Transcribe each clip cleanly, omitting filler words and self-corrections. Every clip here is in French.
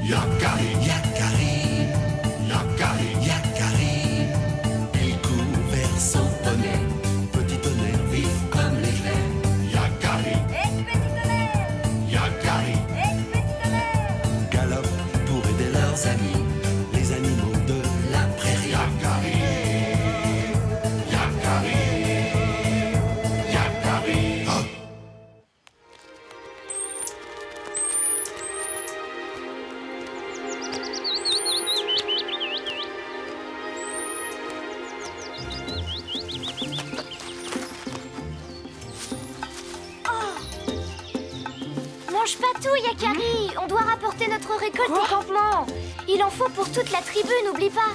Yakari, Yakari, Yakari, Yakari. Il court vers son poney, petit tonnerre vif comme l'éclair. Yakari, Petit tonnerre, Yakari, petit tonnerre. galope pour aider leurs amis, les animaux de la prairie. Yakari, Yakari, Yakari. Oh. Mange pas tout, Yakari. On doit rapporter notre récolte au campement. Il en faut pour toute la tribu, n'oublie pas.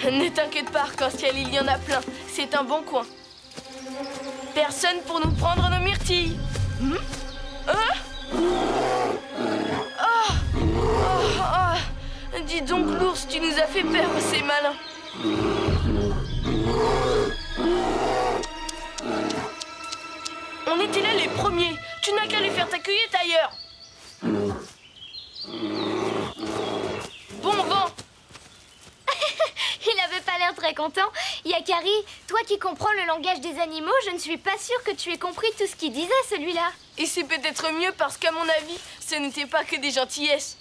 Ne t'inquiète pas, Arc-en-Ciel, il y en a plein. C'est un bon coin. Personne pour nous prendre nos myrtilles. Dis donc, l'ours, tu nous as fait peur, c'est malin. On était là les premiers. Tu n'as qu'à les faire ta cueillette ailleurs. Bon vent. Il avait pas l'air très content. Yakari, toi qui comprends le langage des animaux, je ne suis pas sûre que tu aies compris tout ce qu'il disait, celui-là. Et c'est peut-être mieux parce qu'à mon avis, ce n'était pas que des gentillesses.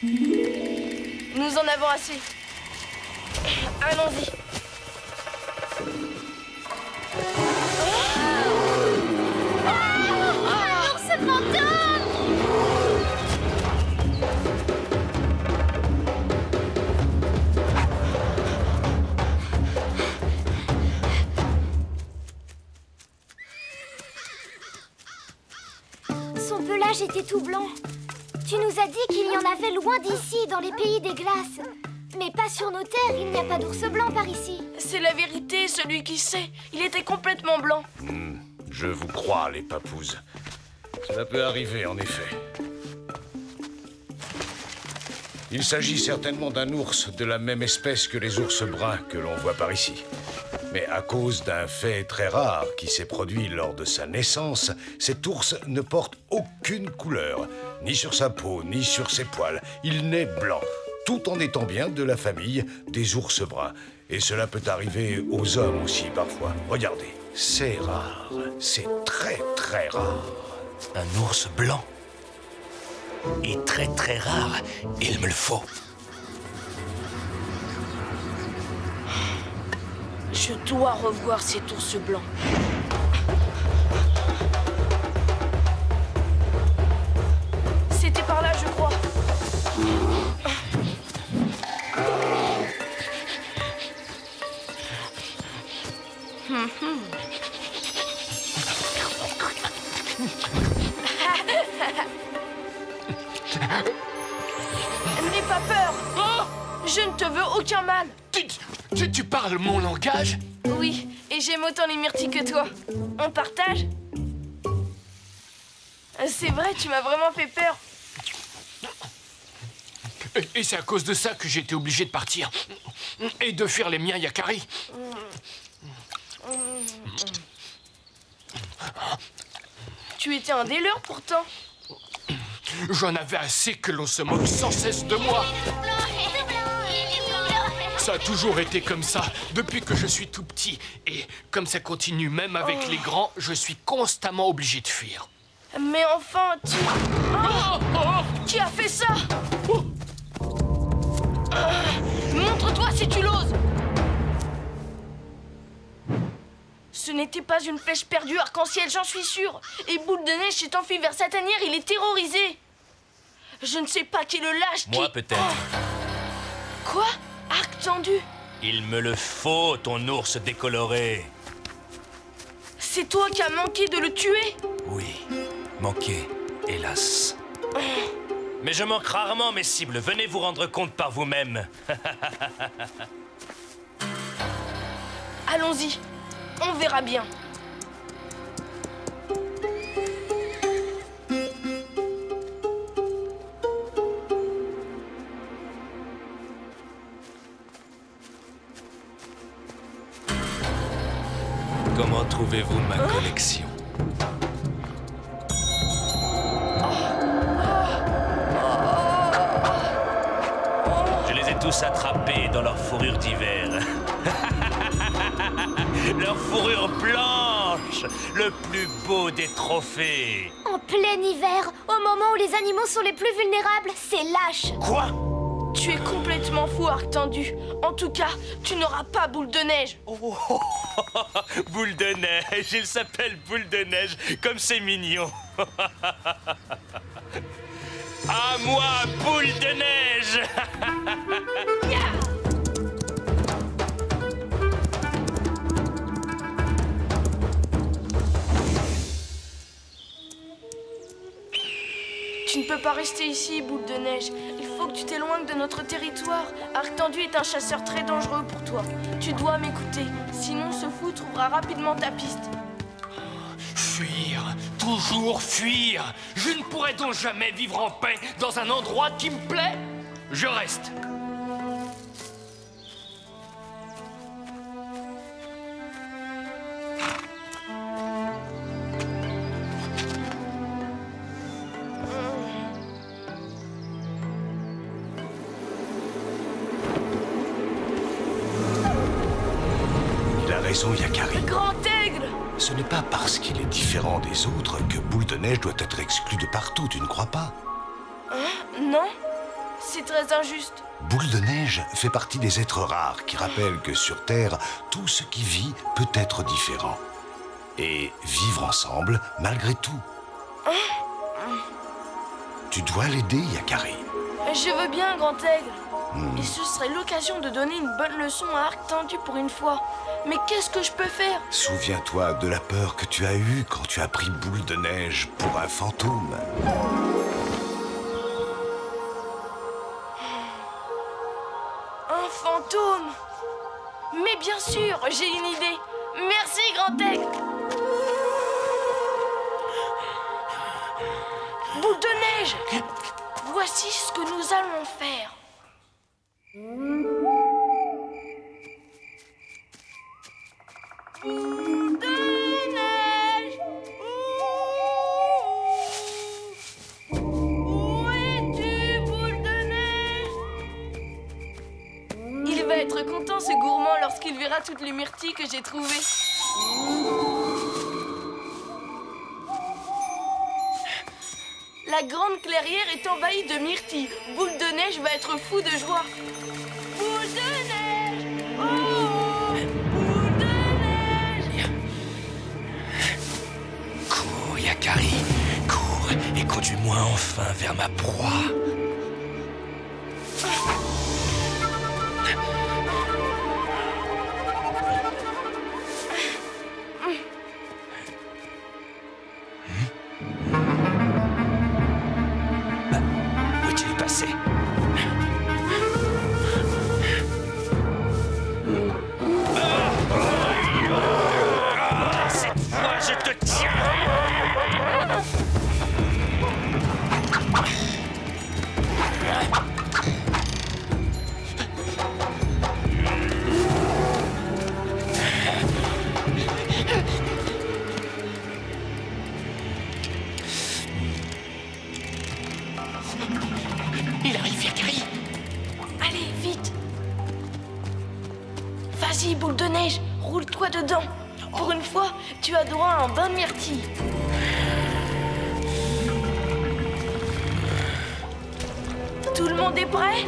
Nous en avons assez. Allons-y. Un ours fantôme! Son pelage était tout blanc. Tu nous as dit qu'il y en avait loin d'ici, dans les pays des glaces. Mais pas sur nos terres, il n'y a pas d'ours blanc par ici. C'est la vérité, celui qui sait. Il était complètement blanc. Je vous crois, les papouses. Cela peut arriver, en effet. Il s'agit certainement d'un ours de la même espèce que les ours bruns que l'on voit par ici. Mais à cause d'un fait très rare qui s'est produit lors de sa naissance, cet ours ne porte aucune couleur, ni sur sa peau, ni sur ses poils. Il naît blanc, tout en étant bien de la famille des ours bruns. Et cela peut arriver aux hommes aussi parfois. Regardez, c'est rare, c'est très très rare. Un ours blanc. Et très très rare. Il me le faut. Je dois revoir cet ours blanc. C'était par là, je crois. N'aie pas peur. Je ne te veux aucun mal. Tu parles mon langage? Oui, et j'aime autant les myrtilles que toi. On partage? C'est vrai, tu m'as vraiment fait peur. Et c'est à cause de ça que j'ai été obligé de partir. Et de fuir les miens, Yakari. Tu étais un des leurs pourtant. J'en avais assez que l'on se moque sans cesse de moi. Ça a toujours été comme ça, depuis que je suis tout petit. Et comme ça continue même avec les grands, je suis constamment obligé de fuir. Mais enfin, tu... Qui a fait ça? Montre-toi si tu l'oses. Ce n'était pas une flèche perdue Arc-en-Ciel, j'en suis sûre. Et Boule de Neige s'est enfui vers sa tanière, il est terrorisé. Je ne sais pas qui le lâche, Moi, peut-être. Quoi? Arc tendu? Il me le faut, ton ours décoloré. C'est toi qui as manqué de le tuer? Oui, manqué, hélas. Mais je manque rarement mes cibles. Venez vous rendre compte par vous-même. Allons-y, on verra bien. Comment trouvez-vous de ma collection? Je les ai tous attrapés dans leur fourrure d'hiver. Leur fourrure blanche, le plus beau des trophées. En plein hiver, au moment où les animaux sont les plus vulnérables, c'est lâche. Quoi? Tu es complètement fou, Arc Tendu. En tout cas, tu n'auras pas Boule de Neige. Oh, Boule de neige, il s'appelle Boule de neige, comme c'est mignon. À moi, Boule de neige. Tu ne peux pas rester ici, Boule de Neige. Il faut que tu t'éloignes de notre territoire. Arc Tendu est un chasseur très dangereux pour toi. Tu dois m'écouter, sinon ce fou trouvera rapidement ta piste. Fuir, toujours fuir. Je ne pourrais donc jamais vivre en paix dans un endroit qui me plaît. Je reste. Il a raison, Yakari. Grand Aigle! Ce n'est pas parce qu'il est différent des autres que Boule de Neige doit être exclu de partout, tu ne crois pas? Non, c'est très injuste. Boule de Neige fait partie des êtres rares qui rappellent que sur Terre, tout ce qui vit peut être différent. Et vivre ensemble malgré tout. Tu dois l'aider, Yakari. Je veux bien, Grand Aigle. Et ce serait l'occasion de donner une bonne leçon à Arc Tendu pour une fois. Mais qu'est-ce que je peux faire? Souviens-toi de la peur que tu as eue quand tu as pris Boule de Neige pour un fantôme. Un fantôme? Mais bien sûr, j'ai une idée. Merci, Grand Aigle. Boule de Neige, voici ce que nous allons faire. Boule de neige, où es-tu, Boule de neige? Il va être content, ce gourmand, lorsqu'il verra toutes les myrtilles que j'ai trouvées. La grande clairière est envahie de myrtilles. Boule de Neige va être fou de joie. Boule de neige! Oh! Boule de neige! Cours, Yakari, cours et conduis-moi enfin vers ma proie. Où est-il passé? Cette fois, je te tiens. Il arrive, Yakari. Allez, vite! Vas-y, Boule de Neige, roule-toi dedans. Pour une fois, tu as droit à un bain de myrtille. Tout le monde est prêt?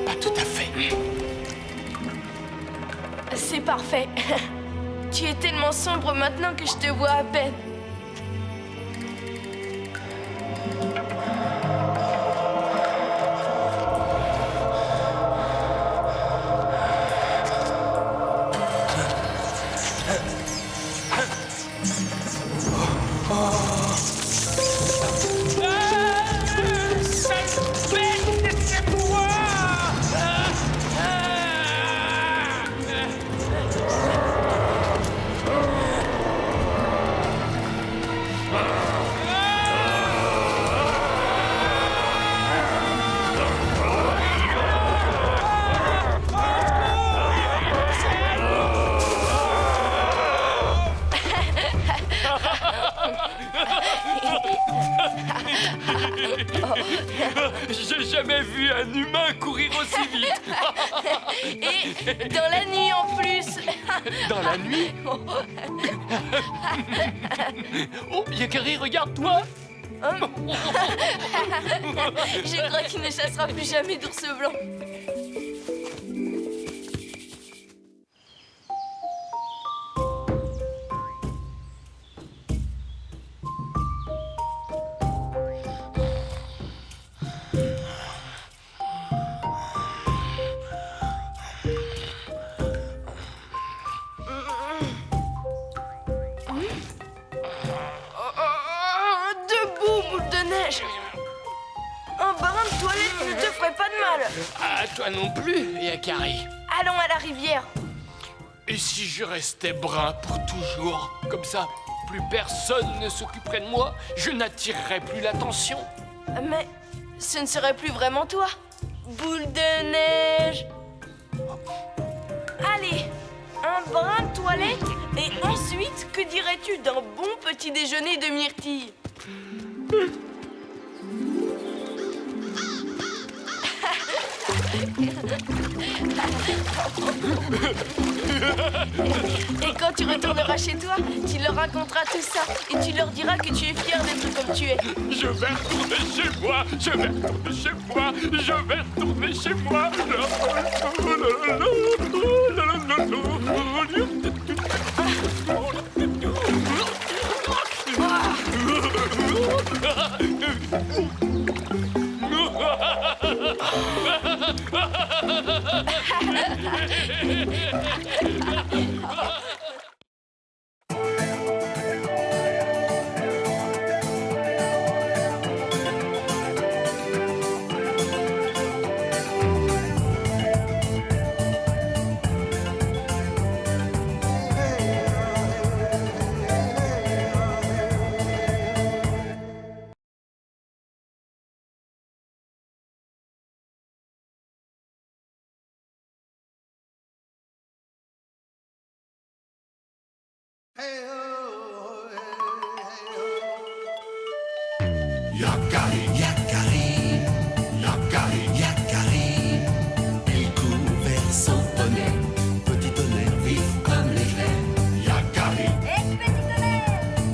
Pas tout à fait. C'est parfait. Tu es tellement sombre maintenant que je te vois à peine. J'ai jamais vu un humain courir aussi vite. Et dans la nuit en plus. Dans la nuit. Oh, Yakari, regarde-toi. Je crois qu'il ne chassera plus jamais d'ours blanc. Debout, boule de neige. Un barin de toilette ne te ferait pas de mal. Ah, toi non plus, Yakari. Allons à la rivière. Et si je restais brun pour toujours, comme ça, plus personne ne s'occuperait de moi, je n'attirerais plus l'attention. Mais ce ne serait plus vraiment toi. Boule de neige. Allez, un brin de toilette et ensuite, que dirais-tu d'un bon petit déjeuner de myrtille? Et quand tu retourneras chez toi, tu leur raconteras tout ça et tu leur diras que tu es fier d'être comme tu es. Je vais retourner chez moi, je vais retourner chez moi, je vais retourner chez moi. Yakari, Yakari, Yakari, Yakari. Il court vers son poney, petit tonnerre vif comme l'éclair. Yakari, Et petit tonnerre.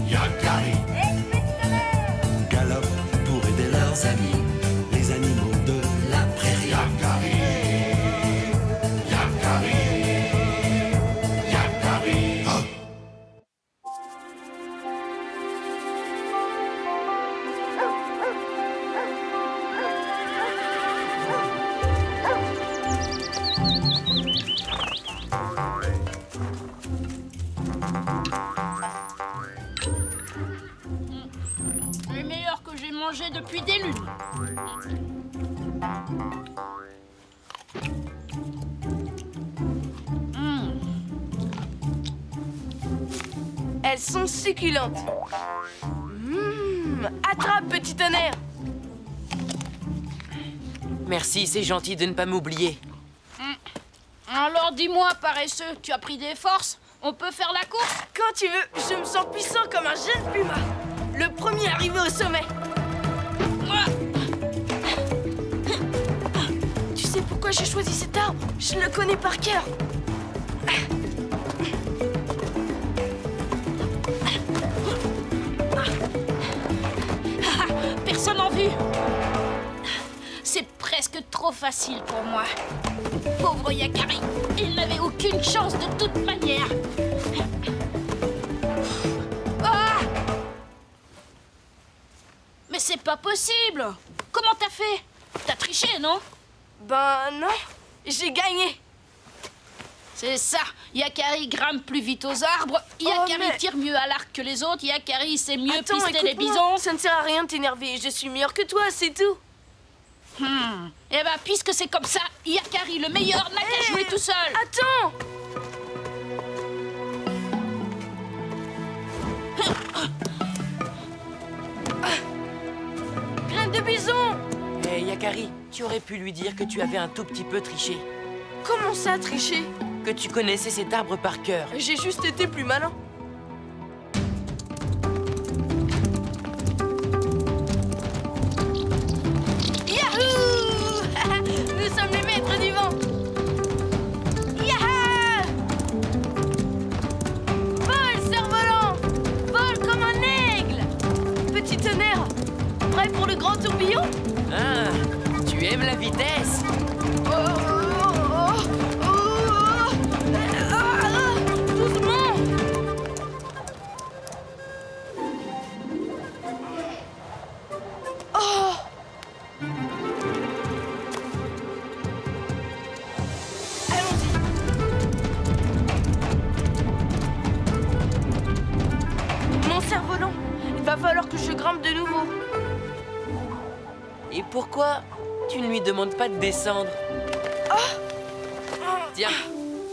Yakari, Et petit tonnerre. galope pour aider leurs amis, les animaux de la prairie. Yakari, Yakari, Yakari. Oh. Le meilleur que j'ai mangé depuis des lunes. Elles sont succulentes. Attrape, petit tonnerre. Merci, c'est gentil de ne pas m'oublier. Alors dis-moi, paresseux, tu as pris des forces? On peut faire la course? Quand tu veux, je me sens puissant comme un jeune puma. Le premier arrivé au sommet. Tu sais pourquoi j'ai choisi cet arbre? Je le connais par cœur. Personne en vue. C'est presque trop facile pour moi. Pauvre Yakari, il n'avait aucune chance de toute manière. Ah! Mais c'est pas possible. Comment t'as fait? T'as triché, non? Ben non, j'ai gagné. C'est ça. Yakari grimpe plus vite aux arbres. Yakari mais- tire mieux à l'arc que les autres. Yakari sait mieux Attends, pister les écoute-moi. bisons. Ça ne sert à rien de t'énerver. Je suis meilleur que toi, c'est tout. Eh ben, puisque c'est comme ça, Yakari, le meilleur, n'a qu'à jouer tout seul. Attends. Graine de bison. Hé, Yakari, tu aurais pu lui dire que tu avais un tout petit peu triché. Comment ça, tricher? Que tu connaissais cet arbre par cœur. J'ai juste été plus malin. prêt pour le grand tourbillon? Ah, tu aimes la vitesse? Doucement! Oh! Allons-y! Mon cerf-volant, il va falloir que je grimpe de nouveau. Et pourquoi tu ne lui demandes pas de descendre? Tiens,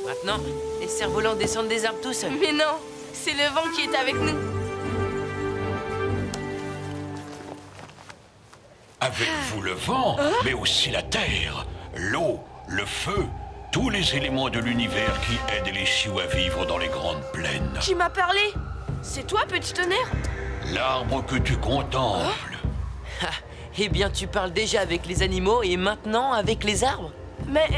maintenant, les cerfs-volants descendent des arbres tout seuls. Mais non, c'est le vent qui est avec nous. Avec vous le vent, mais aussi la terre, l'eau, le feu, tous les éléments de l'univers qui aident les Sioux à vivre dans les grandes plaines. Qui m'a parlé? C'est toi, petit tonnerre? L'arbre que tu contemples. Ah, eh bien, tu parles déjà avec les animaux et maintenant avec les arbres? Mais,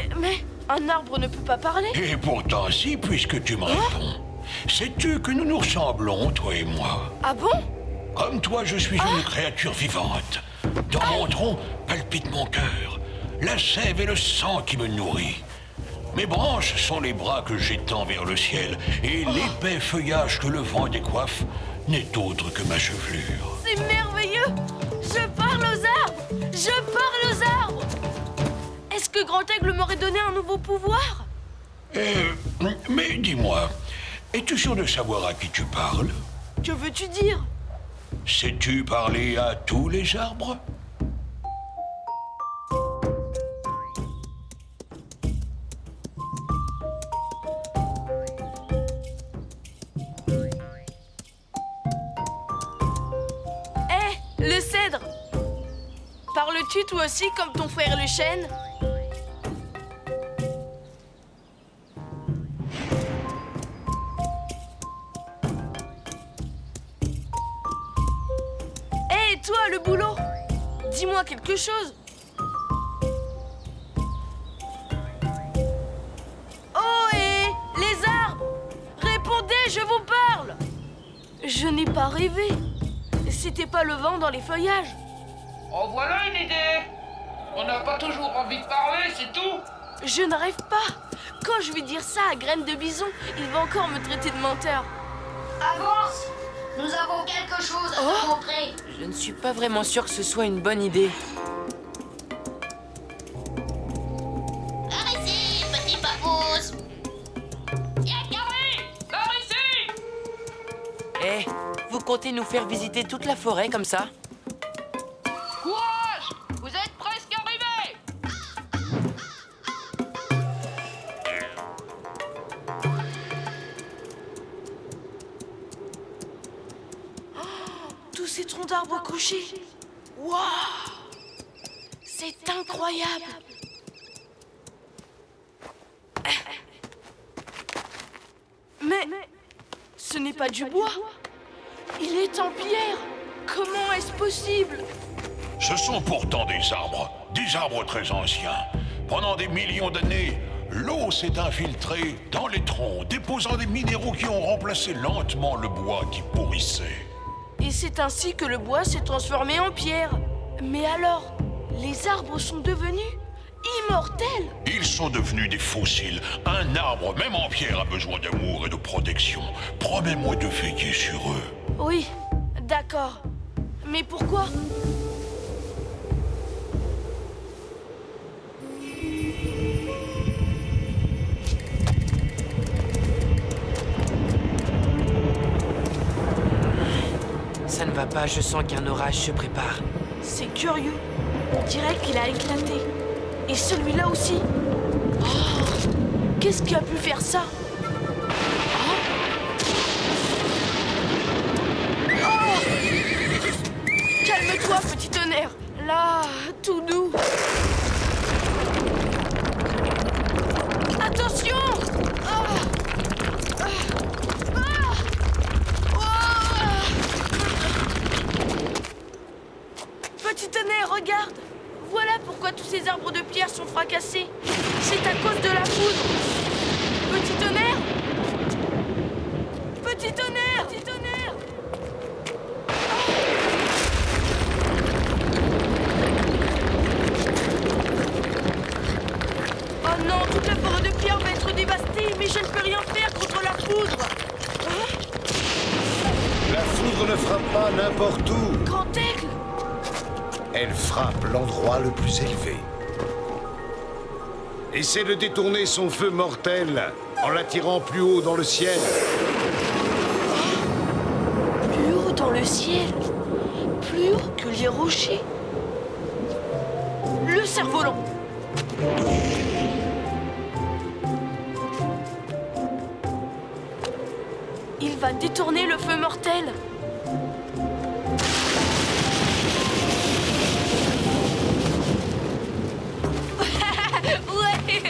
un arbre ne peut pas parler. Et pourtant si, puisque tu me réponds. Sais-tu que nous nous ressemblons, toi et moi? Ah bon? Comme toi, je suis une créature vivante. Dans mon tronc palpite mon cœur, la sève et le sang qui me nourrit. Mes branches sont les bras que j'étends vers le ciel, et l'épais feuillage que le vent décoiffe n'est autre que ma chevelure. C'est merveilleux! Je parle aux arbres! Je parle aux arbres! Est-ce que Grand Aigle m'aurait donné un nouveau pouvoir? Mais dis-moi, es-tu sûr de savoir à qui tu parles? Que veux-tu dire? Sais-tu parler à tous les arbres? Le cèdre! Parles-tu toi aussi comme ton frère le chêne? Hé, toi, le boulot! Dis-moi quelque chose! Oh, hé! Les arbres! Répondez, je vous parle! Je n'ai pas rêvé! C'était pas le vent dans les feuillages. En voilà une idée. On n'a pas toujours envie de parler, c'est tout. Je ne rêve pas. Quand je vais dire ça à Graine de Bison, il va encore me traiter de menteur. Avance! Nous avons quelque chose à te montrer. Je ne suis pas vraiment sûr que ce soit une bonne idée. Par ici, petit papousse. Par ici. Eh, vous comptez nous faire visiter toute la forêt comme ça? Courage. Vous êtes presque arrivés. Tous ces troncs d'arbres couchés. Waouh! C'est incroyable. Mais ce n'est pas du bois. Il est en pierre. Comment est-ce possible? Ce sont pourtant des arbres très anciens. Pendant des millions d'années, l'eau s'est infiltrée dans les troncs, déposant des minéraux qui ont remplacé lentement le bois qui pourrissait. Et c'est ainsi que le bois s'est transformé en pierre. Mais alors, les arbres sont devenus immortels. Ils sont devenus des fossiles. Un arbre, même en pierre, a besoin d'amour et de protection. Promets-moi de veiller sur eux. Oui, d'accord. Mais pourquoi? Ça ne va pas, je sens qu'un orage se prépare. C'est curieux. On dirait qu'il a éclaté. Et celui-là aussi. Oh, qu'est-ce qui a pu faire ça? Oh, calme-toi, petit tonnerre. Là, tout doux. Attention! Petit tonnerre, regarde! Voilà pourquoi tous ces arbres de pierre sont fracassés. C'est à cause de la foudre. Petit tonnerre! Petit tonnerre! Petit tonnerre! pas n'importe où. Grand aigle! Elle frappe l'endroit le plus élevé. Essaie de détourner son feu mortel en l'attirant plus haut dans le ciel. Plus haut dans le ciel, plus haut que les rochers. Le cerf-volant. Il va détourner le feu mortel. Ouais,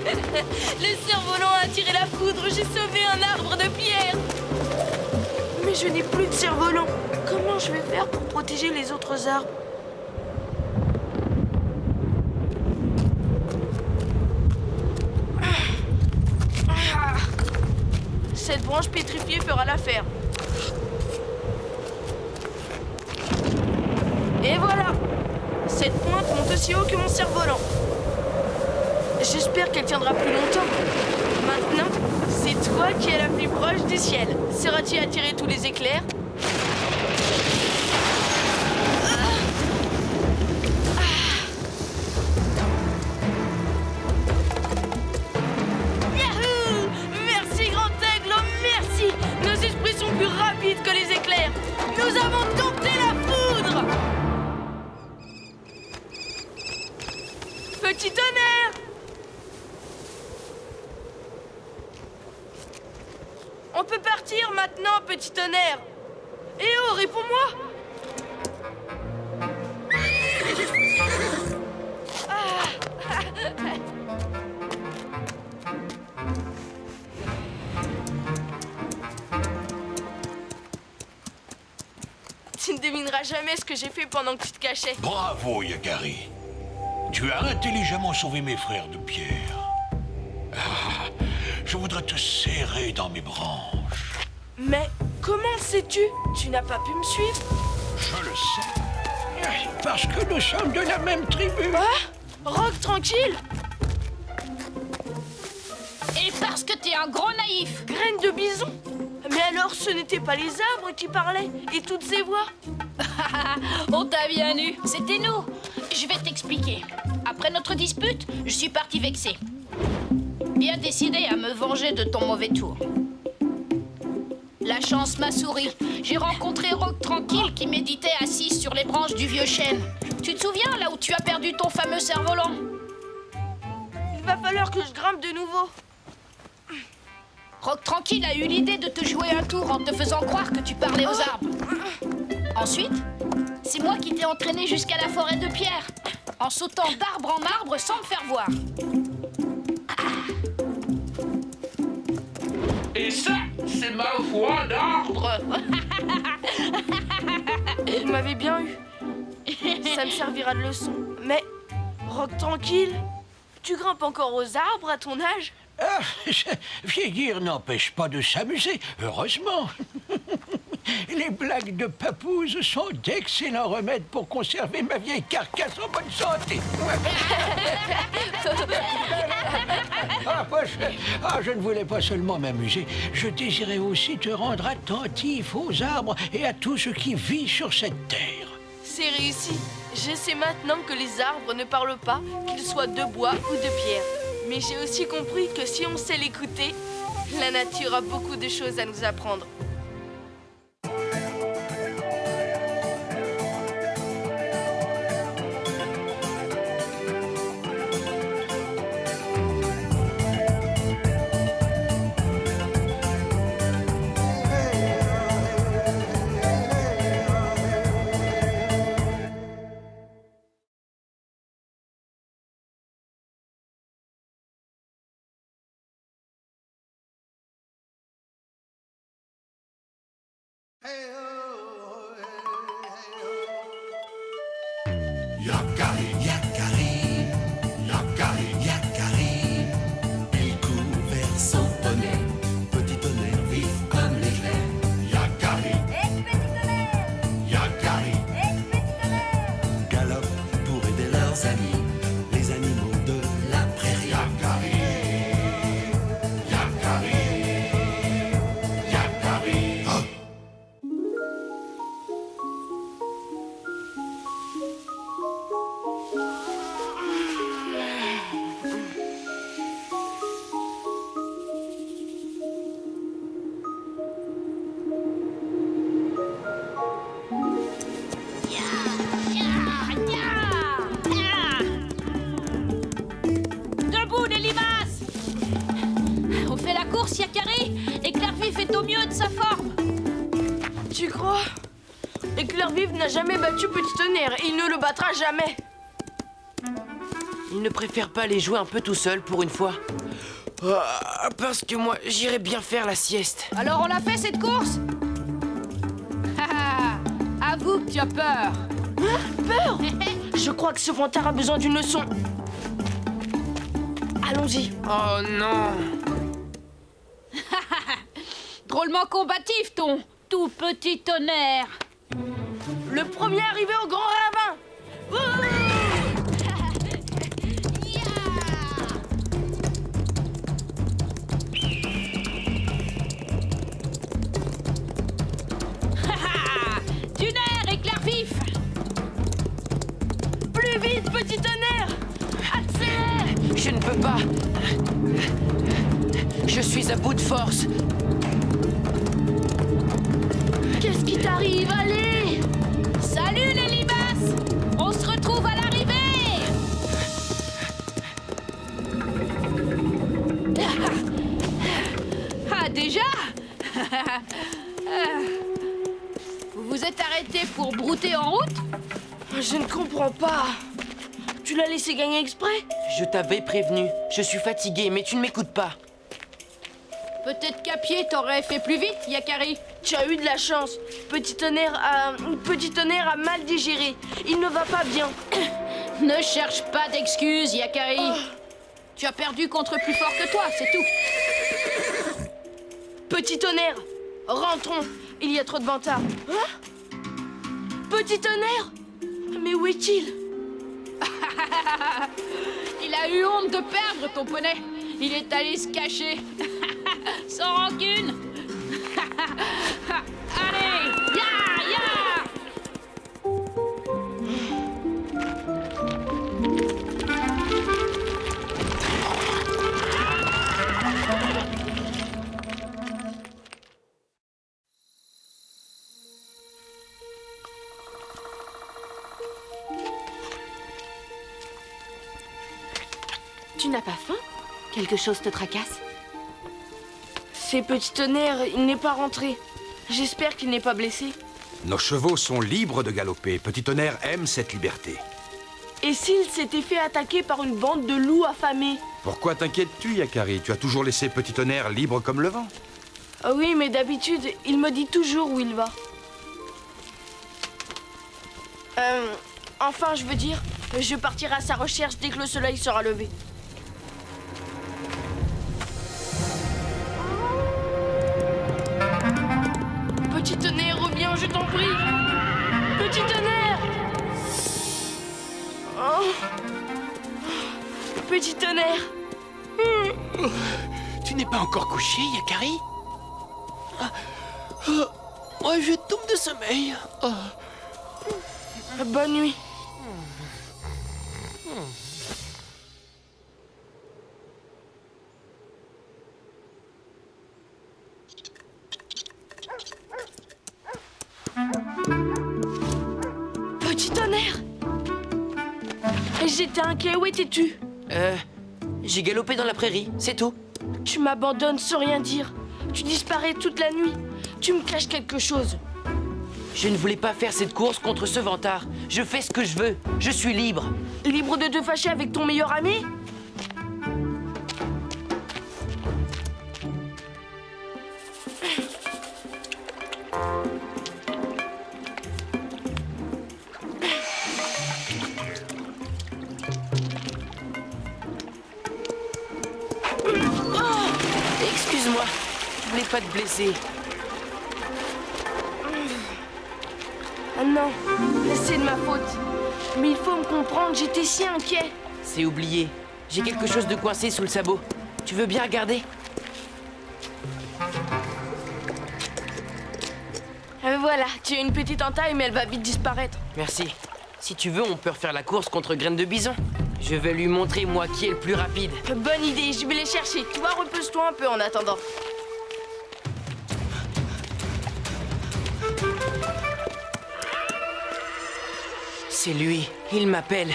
le cerf-volant a attiré la foudre. J'ai sauvé un arbre de pierre. Mais je n'ai plus de cerf-volant. Comment je vais faire pour protéger les autres arbres? Cette branche pétrifiée fera l'affaire. Et voilà! Cette pointe monte aussi haut que mon cerf-volant. J'espère qu'elle tiendra plus longtemps. Maintenant, c'est toi qui es la plus proche du ciel. Sauras-tu attirer tous les éclairs? Yahoo! Merci, Grand Aigle, oh, merci! Nos esprits sont plus rapides que les éclairs. Nous avons dompté la foudre! Petit tonnerre! On peut partir maintenant, petit tonnerre. Eh oh, réponds-moi! Tu ne devineras jamais ce que j'ai fait pendant que tu te cachais. Bravo, Yakari. Tu as intelligemment sauvé mes frères de pierre. Ah, je voudrais te serrer dans mes branches. Mais comment sais-tu? Tu n'as pas pu me suivre? Je le sais. Parce que nous sommes de la même tribu. Ah, Rock, tranquille. Et parce que t'es un gros naïf. Graine de bison. Mais alors, ce n'étaient pas les arbres qui parlaient et toutes ces voix? On t'a bien eu. C'était nous. Je vais t'expliquer. Après notre dispute, je suis parti vexé. Bien décidé à me venger de ton mauvais tour. La chance m'a souri. J'ai rencontré Rock Tranquille qui méditait assis sur les branches du vieux chêne. Tu te souviens, là où tu as perdu ton fameux cerf-volant? Il va falloir que je grimpe de nouveau. Rock Tranquille a eu l'idée de te jouer un tour en te faisant croire que tu parlais aux arbres. Ensuite, c'est moi qui t'ai entraîné jusqu'à la forêt de pierre, en sautant d'arbre en arbre sans me faire voir. Et ça, c'est ma voix d'arbre. Vous m'avez bien eu. Ça me servira de leçon. Mais, Rock Tranquille, tu grimpes encore aux arbres à ton âge? Ah, vieillir n'empêche pas de s'amuser, heureusement. Les blagues de papouze sont d'excellents remèdes pour conserver ma vieille carcasse en bonne santé. Je ne voulais pas seulement m'amuser, je désirais aussi te rendre attentif aux arbres et à tout ce qui vit sur cette terre. C'est réussi. Je sais maintenant que les arbres ne parlent pas, qu'ils soient de bois ou de pierre. Mais j'ai aussi compris que si on sait l'écouter, la nature a beaucoup de choses à nous apprendre. Yakari, Yakari, Yakari, Yakari. Il court vers son poney, petit tonnerre vif comme l'éclair. Yakari, Yakari, galope pour aider leurs amis, les animaux de la prairie. Yakari, Yakari, Yakari. Oh. Tu crois? Éclair Vif n'a jamais battu Petit Tonnerre et il ne le battra jamais. Il ne préfère pas les jouer un peu tout seul pour une fois. Parce que moi, j'irais bien faire la sieste. Alors on l'a fait cette course? Avoue que tu as peur. Hein? Peur? Je crois que ce vantard a besoin d'une leçon. Allons-y. Oh non. Drôlement combatif, ton tout petit tonnerre. Le premier arrivé au grand ravin. Wouh! Tonnerre, éclair vif. Plus vite, Petit Tonnerre! Accélère! Je ne peux pas. Je suis à bout de force. Qu'est-ce qui t'arrive? Allez! Salut les limaces. On se retrouve à l'arrivée. Ah, déjà? Vous vous êtes arrêté pour brouter en route? Je ne comprends pas. Tu l'as laissé gagner exprès? Je t'avais prévenu. Je suis fatigué, mais tu ne m'écoutes pas. Peut-être qu'à pied, t'aurais fait plus vite, Yakari. Tu as eu de la chance. Petit Tonnerre a mal digéré. Il ne va pas bien. Ne cherche pas d'excuses, Yakari. Tu as perdu contre plus fort que toi, c'est tout. Petit Tonnerre, rentrons. Il y a trop de vantards. Hein? Petit Tonnerre? Mais où est-il? Il a eu honte de perdre ton poney. Il est allé se cacher. Sans rancune. Allez, ya, ya. Tu n'as pas faim? Quelque chose te tracasse? C'est Petit Tonnerre, il n'est pas rentré. J'espère qu'il n'est pas blessé. Nos chevaux sont libres de galoper. Petit Tonnerre aime cette liberté. Et s'il s'était fait attaquer par une bande de loups affamés? Pourquoi t'inquiètes-tu, Yakari? Tu as toujours laissé Petit Tonnerre libre comme le vent. Ah oui, mais d'habitude, il me dit toujours où il va. Enfin, je veux dire, je partirai à sa recherche dès que le soleil sera levé. Petit Tonnerre, reviens, je t'en prie. Petit Tonnerre. Oh. Petit Tonnerre. Tu n'es pas encore couché, Yakari? Moi, je tombe de sommeil. Bonne nuit. Petit Tonnerre! J'étais inquiet, où étais-tu? J'ai galopé dans la prairie, c'est tout. Tu m'abandonnes sans rien dire. Tu disparais toute la nuit. Tu me caches quelque chose. Je ne voulais pas faire cette course contre ce vantard. Je fais ce que je veux. Je suis libre. Libre de te fâcher avec ton meilleur ami? Excuse-moi, je voulais pas te blesser. Oh non, c'est de ma faute. Mais il faut me comprendre, j'étais si inquiet. C'est oublié. J'ai quelque chose de coincé sous le sabot. Tu veux bien regarder? Voilà, tu as une petite entaille, mais elle va vite disparaître. Merci. Si tu veux, on peut refaire la course contre Graine de Bison. Je vais lui montrer, moi, qui est le plus rapide. Bonne idée, je vais les chercher. Tu vois, repose-toi un peu en attendant. C'est lui. Il m'appelle.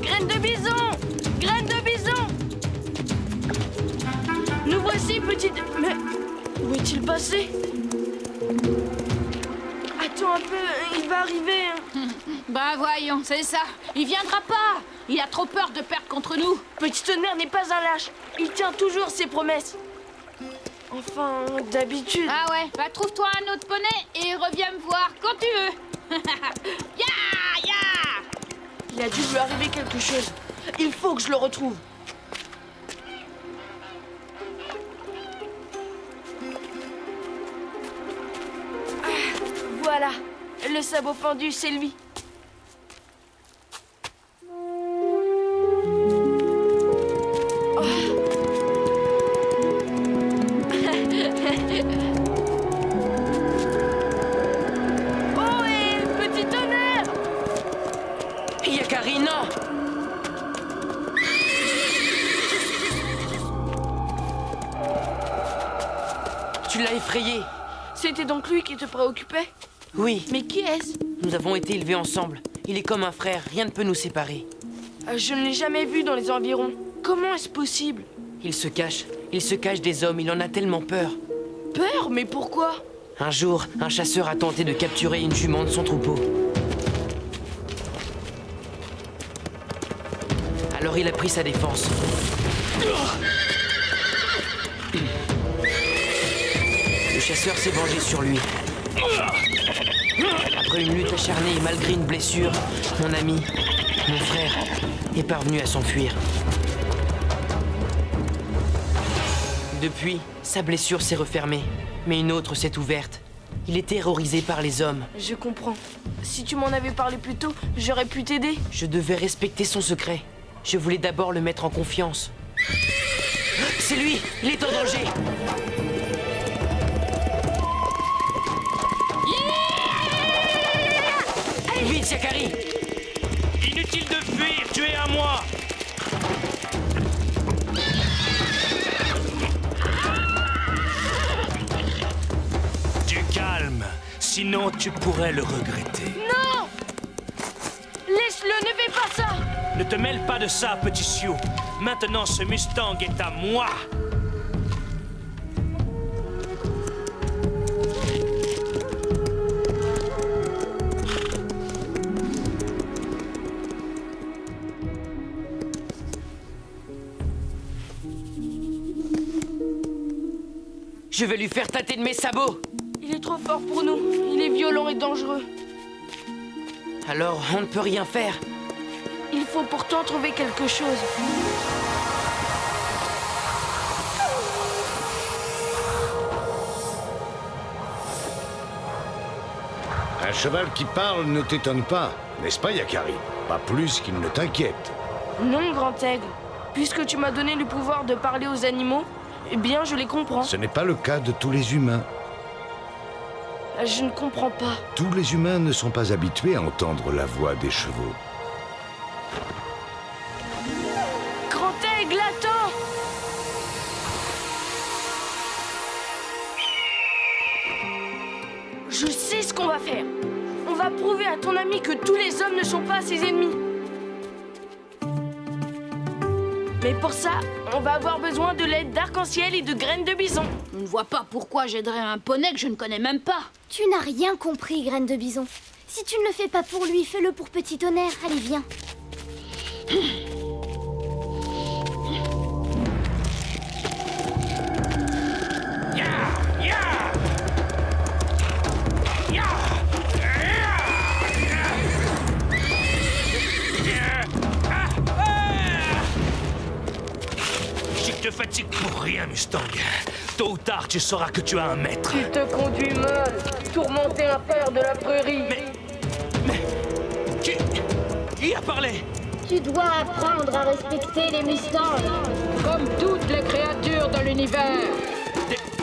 Graine de Bison! Graine de Bison! petite... Mais où est-il passé? Attends un peu, il va arriver. Ben voyons, c'est ça. Il viendra pas. Il a trop peur de perdre contre nous. Petit tonnerre n'est pas un lâche. Il tient toujours ses promesses. Enfin, d'habitude. Ah ouais, bah trouve-toi un autre poney et reviens me voir quand tu veux. Ya, ya. Il a dû lui arriver quelque chose. Il faut que je le retrouve. Ah, voilà. Le sabot fendu, c'est lui. Oh, et petit tonnerre! Yakari, non! Tu l'as effrayé. C'était donc lui qui te préoccupait? Oui. Mais qui est-ce? Nous avons été élevés ensemble. Il est comme un frère, rien ne peut nous séparer. Je ne l'ai jamais vu dans les environs. Comment est-ce possible? Il se cache des hommes, il en a tellement peur. Peur? Mais pourquoi? Un jour, un chasseur a tenté de capturer une jument de son troupeau. Alors il a pris sa défense. Le chasseur s'est vengé sur lui. Après une lutte acharnée et malgré une blessure, mon ami, mon frère, est parvenu à s'enfuir. Depuis, sa blessure s'est refermée, mais une autre s'est ouverte. Il est terrorisé par les hommes. Je comprends. Si tu m'en avais parlé plus tôt, j'aurais pu t'aider. Je devais respecter son secret. Je voulais d'abord le mettre en confiance. C'est lui! Il est en danger! Allez vite, Yakari! Inutile de fuir, tu es à moi. Du calme, sinon tu pourrais le regretter. Non! Laisse-le, ne fais pas ça! Ne te mêle pas de ça, petit Sioux. Maintenant, ce Mustang est à moi. Je vais lui faire tâter de mes sabots! Il est trop fort pour nous. Il est violent et dangereux. Alors, on ne peut rien faire. Il faut pourtant trouver quelque chose. Un cheval qui parle ne t'étonne pas, n'est-ce pas, Yakari? Pas plus qu'il ne t'inquiète. Non, grand aigle. Puisque tu m'as donné le pouvoir de parler aux animaux, eh bien, je les comprends. Ce n'est pas le cas de tous les humains. Je ne comprends pas. Tous les humains ne sont pas habitués à entendre la voix des chevaux. Grand aigle, attends! Je sais ce qu'on va faire. On va prouver à ton ami que tous les hommes ne sont pas ses ennemis. Mais pour ça, on va avoir besoin de l'aide d'arc-en-ciel et de graines de bison. Je ne vois pas pourquoi j'aiderais un poney que je ne connais même pas. Tu n'as rien compris, graine de bison. Si tu ne le fais pas pour lui, fais-le pour petit tonnerre. Allez, viens. Je te fatigue pour rien, Mustang. Tôt ou tard, tu sauras que tu as un maître. Tu te conduis mal. Tourmenter un père de la prairie. Mais... Qui a parlé? Tu dois apprendre à respecter les Mustangs, comme toutes les créatures de l'univers.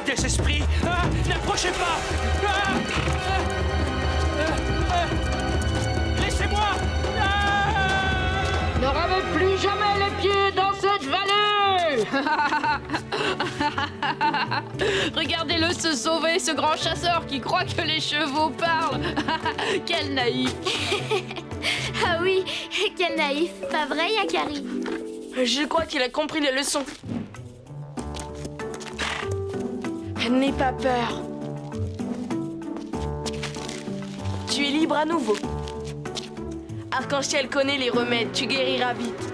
Des esprits? Ah, n'approchez pas! Laissez-moi! Ne remets plus jamais les pieds dans cette vallée. Regardez-le se sauver, ce grand chasseur qui croit que les chevaux parlent. Quel naïf. Ah oui, quel naïf. Pas vrai, Yakari? Je crois qu'il a compris les leçons. N'aie pas peur. Tu es libre à nouveau. Arc-en-ciel connaît les remèdes, tu guériras vite.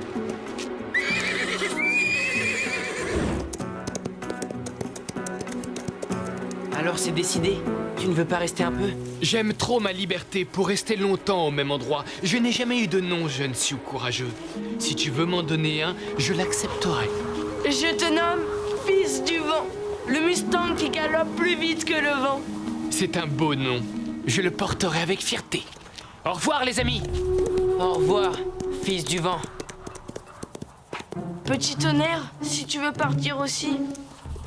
Alors c'est décidé? Tu ne veux pas rester un peu? J'aime trop ma liberté pour rester longtemps au même endroit. Je n'ai jamais eu de nom, jeune Sioux courageux. Si tu veux m'en donner un, je l'accepterai. Je te nomme Fils du Vent, le Mustang qui galope plus vite que le vent. C'est un beau nom. Je le porterai avec fierté. Au revoir, les amis. Au revoir, Fils du Vent. Petit tonnerre, si tu veux partir aussi,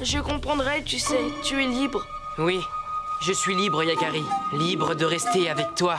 je comprendrai, tu sais, tu es libre. Oui, je suis libre, Yakari. Libre de rester avec toi.